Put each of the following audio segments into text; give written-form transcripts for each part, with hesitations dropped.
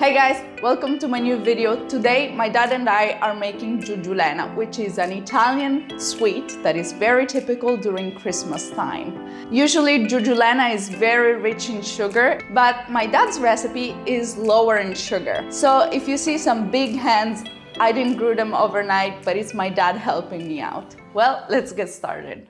Hey guys, welcome to my new video. Today my dad and I are making Giuggiulena, which is an Italian sweet that is very typical during Christmas time. Usually Giuggiulena is very rich in sugar, but my dad's recipe is lower in sugar. So if you see some big hands, I didn't brew them overnight, but it's my dad helping me out. Well, let's get started.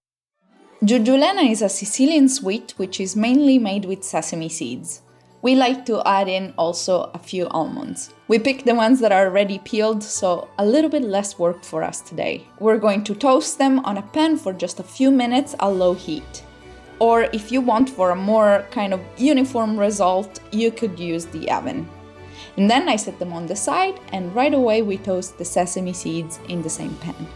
Giuggiulena is a Sicilian sweet which is mainly made with sesame seeds. We like to add in also a few almonds. We pick the ones that are already peeled, so a little bit less work for us today. We're going to toast them on a pan for just a few minutes at low heat. Or if you want for a more kind of uniform result, you could use the oven. And then I set them on the side, and right away we toast the sesame seeds in the same pan.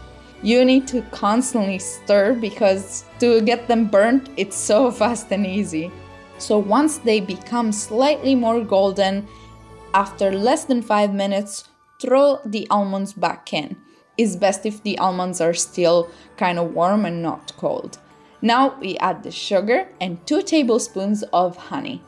You need to constantly stir because to get them burnt, it's so fast and easy. So once they become slightly more golden, after less than 5 minutes, throw the almonds back in. It's best if the almonds are still kind of warm and not cold. Now we add the sugar and 2 tablespoons of honey.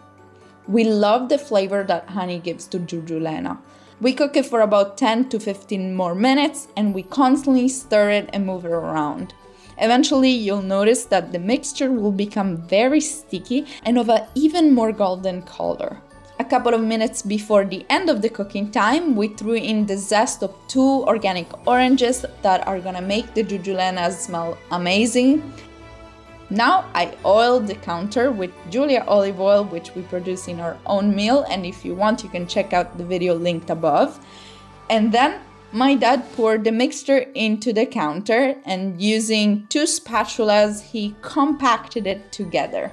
We love the flavor that honey gives to Giuggiulena. We cook it for about 10 to 15 more minutes and we constantly stir it and move it around. Eventually, you'll notice that the mixture will become very sticky and of an even more golden color. A couple of minutes before the end of the cooking time, we threw in the zest of 2 organic oranges that are gonna make the Giuggiulena smell amazing. Now I oiled the counter with Giulia olive oil, which we produce in our own mill, and if you want, you can check out the video linked above. And then my dad poured the mixture into the counter and using 2 spatulas, he compacted it together.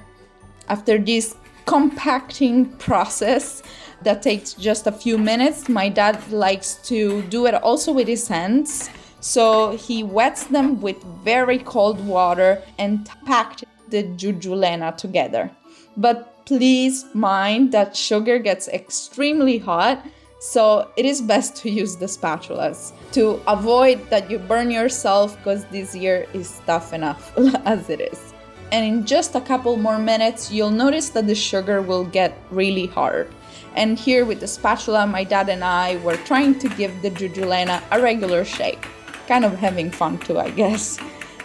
After this compacting process that takes just a few minutes, my dad likes to do it also with his hands. So he wets them with very cold water and packed the Giuggiulena together. But please mind that sugar gets extremely hot, so it is best to use the spatulas to avoid that you burn yourself because this year is tough enough as it is. And in just a couple more minutes, you'll notice that the sugar will get really hard. And here with the spatula, my dad and I were trying to give the Giuggiulena a regular shape. Kind of having fun too, I guess.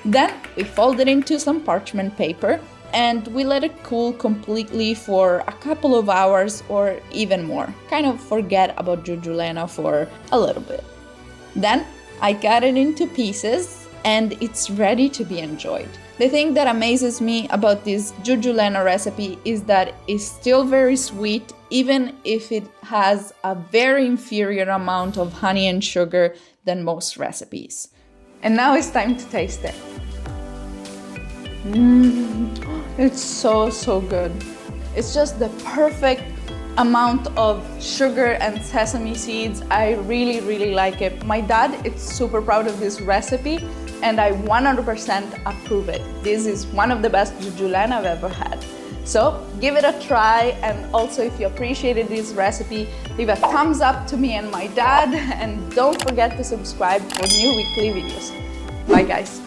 Then we fold it into some parchment paper and we let it cool completely for a couple of hours or even more. Kind of forget about Giuggiulena for a little bit. Then I cut it into pieces and it's ready to be enjoyed. The thing that amazes me about this Giuggiulena recipe is that it's still very sweet, even if it has a very inferior amount of honey and sugar than most recipes. And now it's time to taste it. It's so good. It's just the perfect amount of sugar and sesame seeds. I really like it. My dad is super proud of this recipe and I 100% approve it. This is one of the best Giuggiulena I've ever had. So give it a try, and also if you appreciated this recipe, leave a thumbs up to me and my dad, and don't forget to subscribe for new weekly videos. Bye guys.